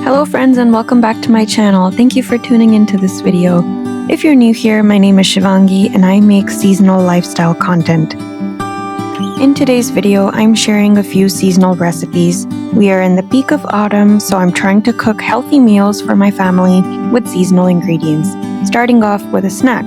Hello friends and welcome back to my channel. Thank you for tuning into this video. If you're new here, my name is Shivangi and I make seasonal lifestyle content. In today's video, I'm sharing a few seasonal recipes. We are in the peak of autumn, so I'm trying to cook healthy meals for my family with seasonal ingredients, starting off with a snack.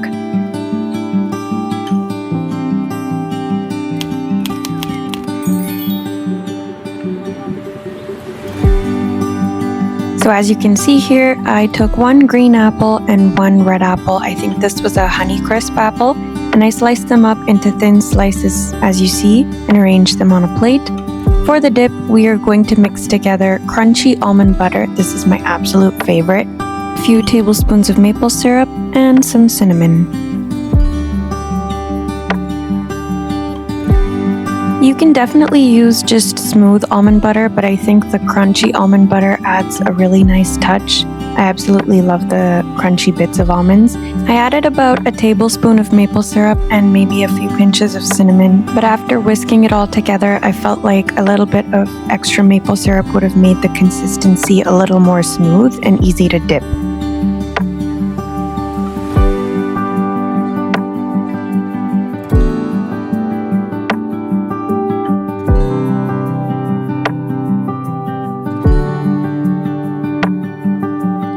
So as you can see here, I took one green apple and one red apple. I think this was a Honeycrisp apple, and I sliced them up into thin slices as you see and arranged them on a plate. For the dip, we are going to mix together crunchy almond butter. This is my absolute favorite. A few tablespoons of maple syrup and some cinnamon. You can definitely use just smooth almond butter, but I think the crunchy almond butter adds a really nice touch. I absolutely love the crunchy bits of almonds. I added about a tablespoon of maple syrup and maybe a few pinches of cinnamon, but after whisking it all together, I felt like a little bit of extra maple syrup would have made the consistency a little more smooth and easy to dip.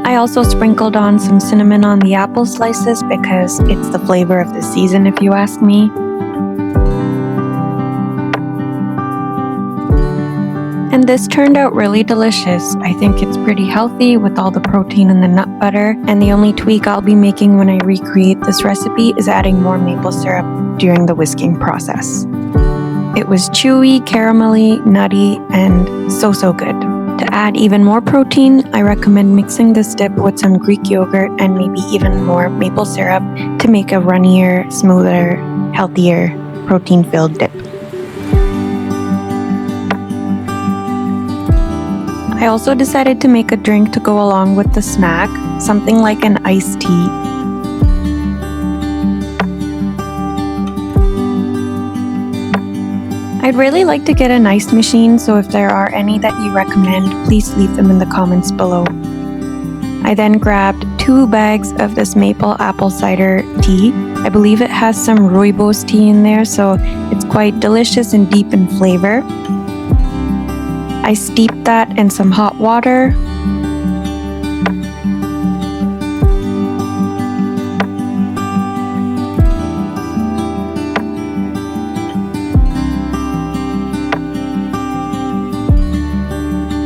I also sprinkled on some cinnamon on the apple slices because it's the flavor of the season, if you ask me. And this turned out really delicious. I think it's pretty healthy with all the protein in the nut butter, and the only tweak I'll be making when I recreate this recipe is adding more maple syrup during the whisking process. It was chewy, caramelly, nutty, and so good. To add even more protein, I recommend mixing this dip with some Greek yogurt and maybe even more maple syrup to make a runnier, smoother, healthier, protein-filled dip. I also decided to make a drink to go along with the snack, something like an iced tea. I'd really like to get an ice machine, so if there are any that you recommend, please leave them in the comments below. I then grabbed 2 bags of this maple apple cider tea. I believe it has some rooibos tea in there, so it's quite delicious and deep in flavor. I steeped that in some hot water.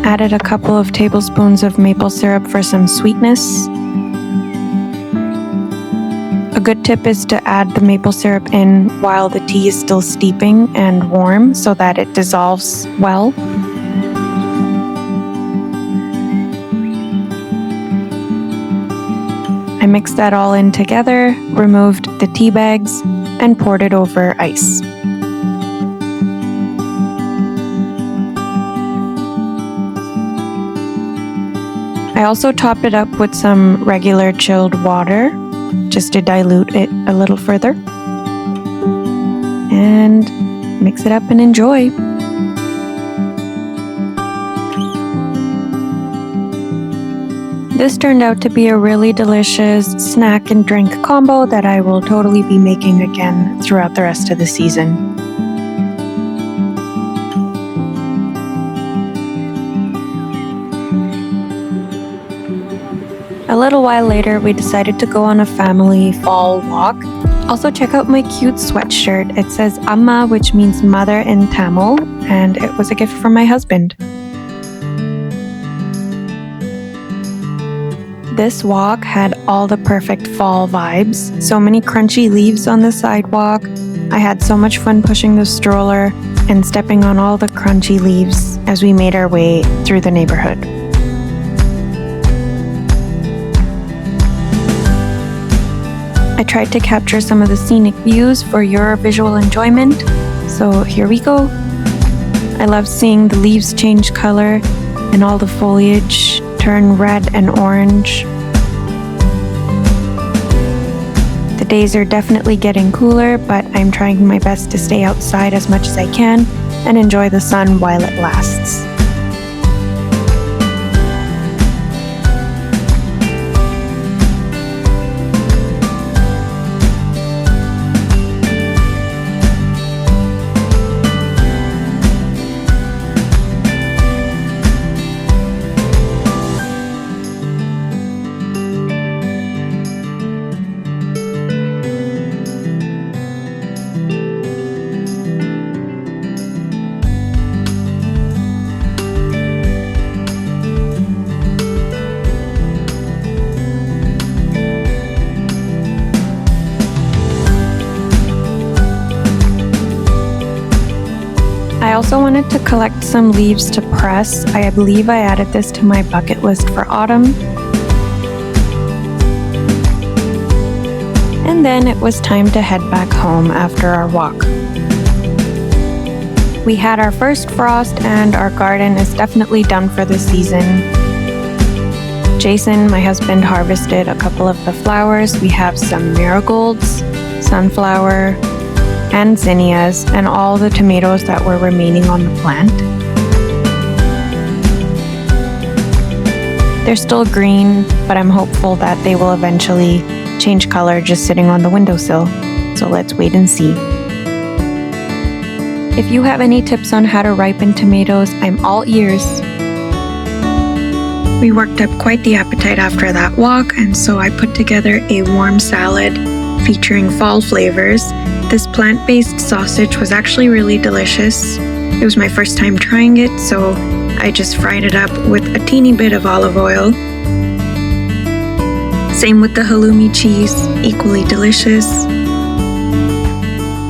Added a couple of tablespoons of maple syrup for some sweetness. A good tip is to add the maple syrup in while the tea is still steeping and warm so that it dissolves well. I mixed that all in together, removed the tea bags, and poured it over ice. I also topped it up with some regular chilled water just to dilute it a little further. And mix it up and enjoy. This turned out to be a really delicious snack and drink combo that I will totally be making again throughout the rest of the season. A little while later, we decided to go on a family fall walk. Also, check out my cute sweatshirt. It says Amma, which means mother in Tamil, and it was a gift from my husband. This walk had all the perfect fall vibes. So many crunchy leaves on the sidewalk. I had so much fun pushing the stroller and stepping on all the crunchy leaves as we made our way through the neighborhood. I tried to capture some of the scenic views for your visual enjoyment, so here we go. I love seeing the leaves change color and all the foliage turn red and orange. The days are definitely getting cooler, but I'm trying my best to stay outside as much as I can and enjoy the sun while it lasts. also wanted to collect some leaves to press. I believe I added this to my bucket list for autumn. And then it was time to head back home after our walk. We had our first frost and our garden is definitely done for the season. Jason, my husband, harvested a couple of the flowers. We have some marigolds, sunflower, and zinnias, and all the tomatoes that were remaining on the plant. They're still green, but I'm hopeful that they will eventually change color just sitting on the windowsill. So let's wait and see. If you have any tips on how to ripen tomatoes, I'm all ears. We worked up quite the appetite after that walk, and so I put together a warm salad featuring fall flavors. This plant-based sausage was actually really delicious. It was my first time trying it, so I just fried it up with a teeny bit of olive oil. Same with the halloumi cheese, equally delicious.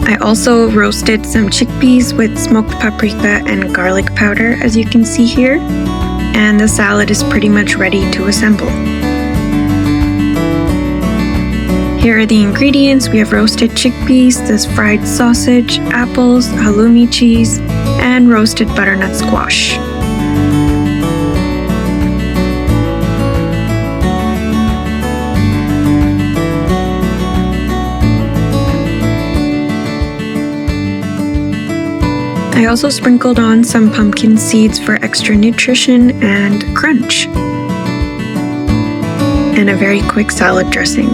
I also roasted some chickpeas with smoked paprika and garlic powder, as you can see here, and the salad is pretty much ready to assemble. Here are the ingredients. We have roasted chickpeas, this fried sausage, apples, halloumi cheese, and roasted butternut squash. I also sprinkled on some pumpkin seeds for extra nutrition and crunch, and a very quick salad dressing.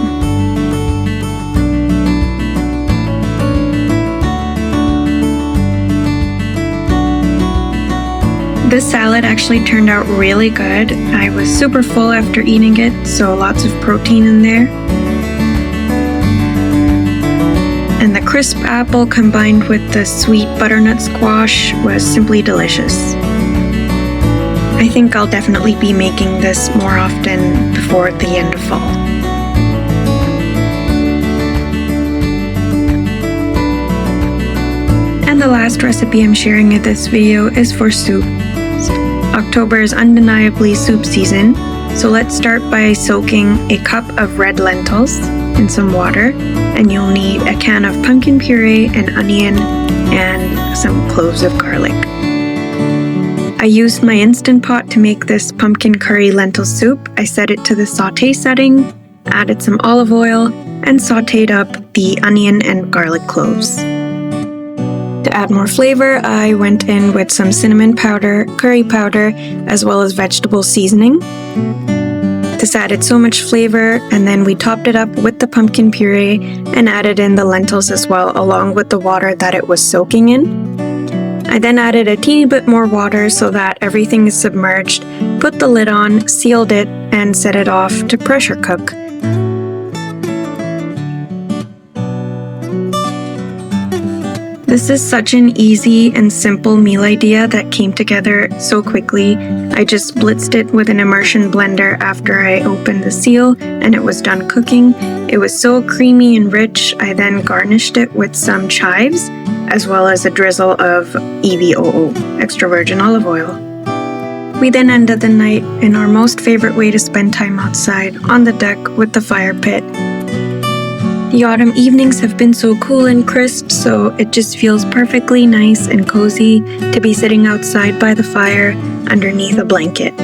This salad actually turned out really good. I was super full after eating it, so lots of protein in there. And the crisp apple combined with the sweet butternut squash was simply delicious. I think I'll definitely be making this more often before the end of fall. And the last recipe I'm sharing in this video is for soup. October is undeniably soup season, so let's start by soaking a cup of red lentils in some water, and you'll need a can of pumpkin puree, an onion, and some cloves of garlic. I used my Instant Pot to make this pumpkin curry lentil soup. I set it to the saute setting, added some olive oil, and sauteed up the onion and garlic cloves. To add more flavor, I went in with some cinnamon powder, curry powder, as well as vegetable seasoning. This added so much flavor, and then we topped it up with the pumpkin puree and added in the lentils as well, along with the water that it was soaking in. I then added a teeny bit more water so that everything is submerged, put the lid on, sealed it, and set it off to pressure cook. This is such an easy and simple meal idea that came together so quickly. I just blitzed it with an immersion blender after I opened the seal and it was done cooking. It was so creamy and rich. I then garnished it with some chives as well as a drizzle of EVOO, extra virgin olive oil. We then ended the night in our most favorite way to spend time outside, on the deck with the fire pit. The autumn evenings have been so cool and crisp, so it just feels perfectly nice and cozy to be sitting outside by the fire underneath a blanket.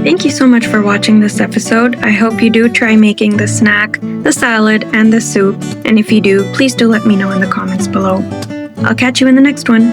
Thank you so much for watching this episode. I hope you do try making the snack, the salad, and the soup, and if you do, please do let me know in the comments below. I'll catch you in the next one.